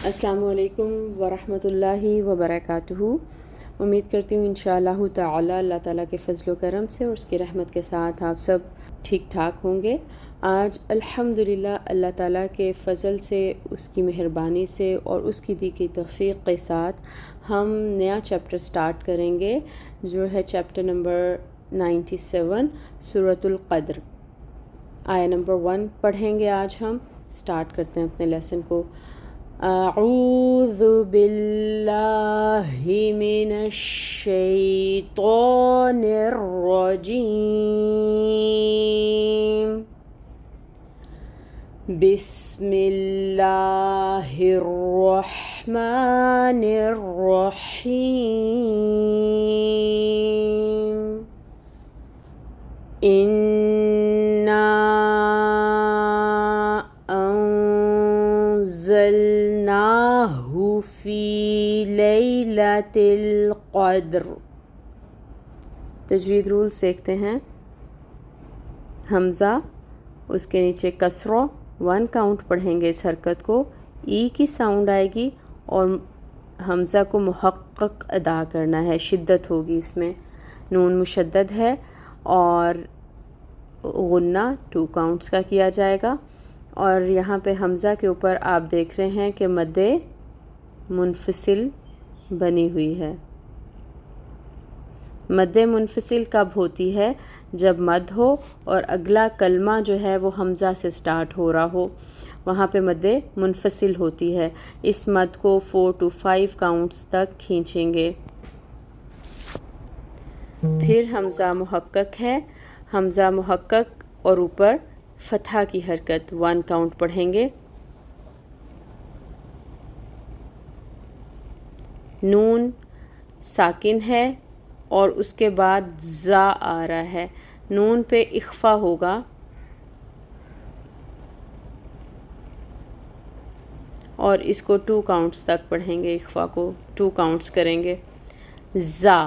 السلام علیکم ورحمۃ اللہ وبرکاتہ۔ امید کرتی ہوں انشاءاللہ تعالی اللہ تعالیٰ کے فضل و کرم سے اور اس کی رحمت کے ساتھ آپ سب ٹھیک ٹھاک ہوں گے۔ آج الحمدللہ اللہ تعالیٰ کے فضل سے، اس کی مہربانی سے اور اس کی دی کی توفیق کے ساتھ ہم نیا چیپٹر سٹارٹ کریں گے، جو ہے چیپٹر نمبر 97 سورۃ القدر۔ آیہ نمبر 1 پڑھیں گے آج ہم۔ سٹارٹ کرتے ہیں اپنے لیسن کو۔ اعوذ باللہ من الشیطان الرجیم، بسم اللہ الرحمن الرحیم۔ اِنَّا أنزلناه في ليلة القدر۔ تجوید رولز دیکھتے ہیں۔ حمزہ، اس کے نیچے کسرہ، 1 کاؤنٹ پڑھیں گے اس حرکت کو، ای کی ساؤنڈ آئے گی اور حمزہ کو محقق ادا کرنا ہے، شدت ہوگی اس میں، نون مشدد ہے اور غنہ 2 کاؤنٹس کا کیا جائے گا۔ اور یہاں پہ حمزہ کے اوپر آپ دیکھ رہے ہیں کہ مد منفصل بنی ہوئی ہے۔ مد منفصل کب ہوتی ہے؟ جب مد ہو اور اگلا کلمہ جو ہے وہ حمزہ سے سٹارٹ ہو رہا ہو، وہاں پہ مد منفصل ہوتی ہے۔ اس مد کو 4 to 5 کاؤنٹس تک کھینچیں گے۔ پھر حمزہ محقق ہے، حمزہ محقق اور اوپر فتحہ کی حرکت، 1 کاؤنٹ پڑھیں گے۔ نون ساکن ہے اور اس کے بعد زا آ رہا ہے، نون پہ اخفا ہوگا اور اس کو 2 کاؤنٹس تک پڑھیں گے، اخفا کو 2 کاؤنٹس کریں گے۔ زا،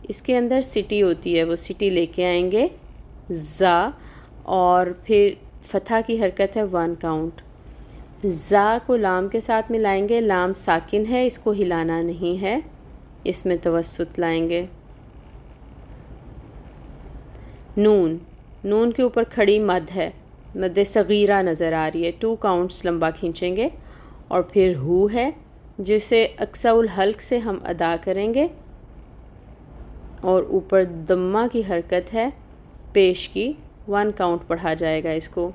اس کے اندر سٹی ہوتی ہے، وہ سٹی لے کے آئیں گے، زا، اور پھر فتحہ کی حرکت ہے 1 کاؤنٹ۔ زا کو لام کے ساتھ ملائیں گے، لام ساکن ہے، اس کو ہلانا نہیں ہے، اس میں توسط لائیں گے۔ نون، نون کے اوپر کھڑی مد ہے، مد صغیرہ نظر آ رہی ہے، 2 کاؤنٹس لمبا کھینچیں گے۔ اور پھر ہو ہے، جسے اقصی الحلق سے ہم ادا کریں گے اور اوپر ضمہ کی حرکت ہے پیش کی، 1 کاؤنٹ پڑھا جائے گا، اس کو،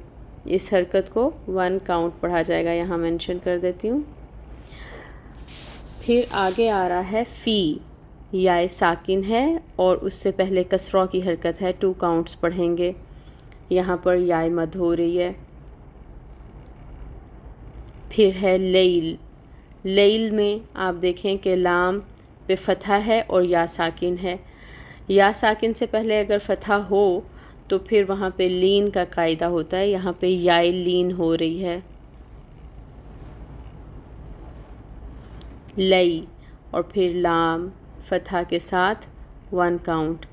اس حرکت کو 1 کاؤنٹ پڑھا جائے گا، یہاں مینشن کر دیتی ہوں۔ پھر آگے آ رہا ہے فی، یا ساکن ہے اور اس سے پہلے کسرہ کی حرکت ہے، 2 کاؤنٹس پڑھیں گے، یہاں پر یا مد ہو رہی ہے۔ پھر ہے لیل، لیل میں آپ دیکھیں کہ لام پہ فتحہ ہے اور یا ساکن ہے، یا ساکن سے پہلے اگر فتحہ ہو تو پھر وہاں پہ لین کا قاعدہ ہوتا ہے، یہاں پہ یا لین ہو رہی ہے، لئی، اور پھر لام فتحہ کے ساتھ 1 کاؤنٹ،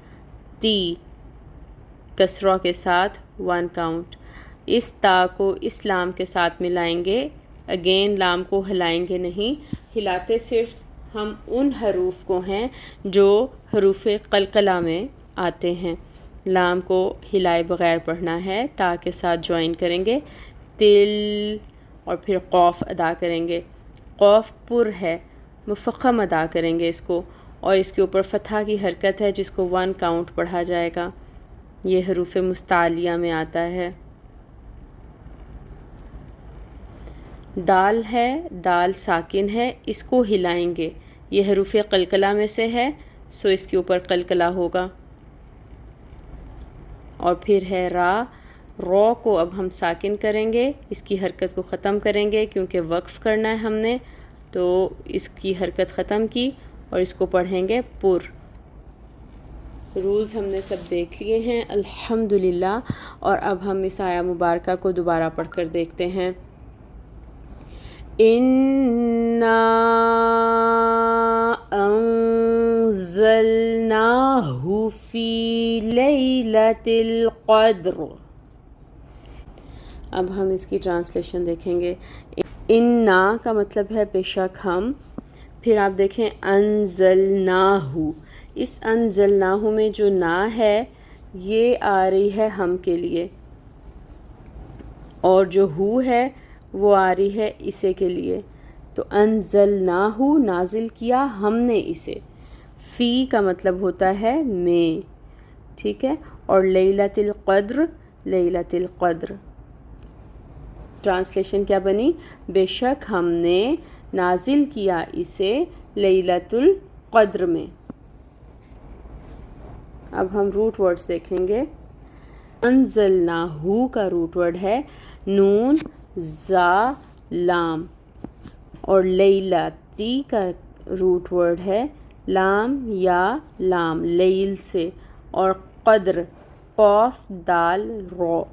تی کسرہ کے ساتھ 1 کاؤنٹ۔ اس تا کو اس لام کے ساتھ ملائیں گے، اگین لام کو ہلائیں گے نہیں، ہلاتے صرف ہم ان حروف کو ہیں جو حروف قلقلہ میں آتے ہیں، لام کو ہلائے بغیر پڑھنا ہے، تا کے ساتھ جوائن کریں گے، تل، اور پھر قوف ادا کریں گے، قوف پر ہے، مفخم ادا کریں گے اس کو، اور اس کے اوپر فتحہ کی حرکت ہے جس کو 1 کاؤنٹ پڑھا جائے گا، یہ حروف مستعلیہ میں آتا ہے۔ دال ہے، دال ساکن ہے، اس کو ہلائیں گے، یہ حروف قلقلہ میں سے ہے، سو اس کے اوپر قلقلہ ہوگا۔ اور پھر ہے را، رو کو اب ہم ساکن کریں گے، اس کی حرکت کو ختم کریں گے کیونکہ وقف کرنا ہے ہم نے، تو اس کی حرکت ختم کی اور اس کو پڑھیں گے پر۔ رولز ہم نے سب دیکھ لیے ہیں الحمدللہ، اور اب ہم اس آیہ مبارکہ کو دوبارہ پڑھ کر دیکھتے ہیں۔ اِنَّا أنزلناه في ليلة القدر۔ اب ہم اس کی ٹرانسلیشن دیکھیں گے۔ انا کا مطلب ہے بے شک ہم. پھر آپ دیکھیں انزلناہو، اس انزلناہو میں جو نا ہے یہ آ رہی ہے ہم کے لیے، اور جو ہو ہے وہ آ رہی ہے اسے کے لیے. تو انزلناہو نازل کیا ہم نے اسے. فی کا مطلب ہوتا ہے میں، ٹھیک ہے. اور لیلۃ القدر، لیلۃ القدر ٹرانسلیشن کیا بنی؟ بے شک ہم نے نازل کیا اسے لیلۃ القدر میں. اب ہم روٹ ورڈز دیکھیں گے. انزلناہو کا روٹ ورڈ ہے نون زا لام، اور لیلاتی کا روٹ ورڈ ہے لام یا لام لیل سے، اور قدر قاف دال رو.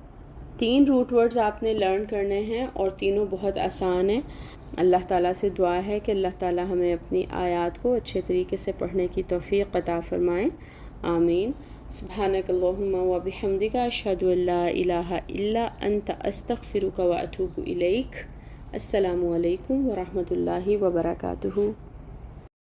3 روٹ ورڈز آپ نے لرن کرنے ہیں اور تینوں بہت آسان ہیں. اللہ تعالیٰ سے دعا ہے کہ اللہ تعالیٰ ہمیں اپنی آیات کو اچھے طریقے سے پڑھنے کی توفیق عطا فرمائیں. آمین. سبحانک اللہم و بحمدک اشہد ان لا الہ الا انت استغفرک و اتوب الیک. السلام علیکم ورحمۃ اللہ وبرکاتہ.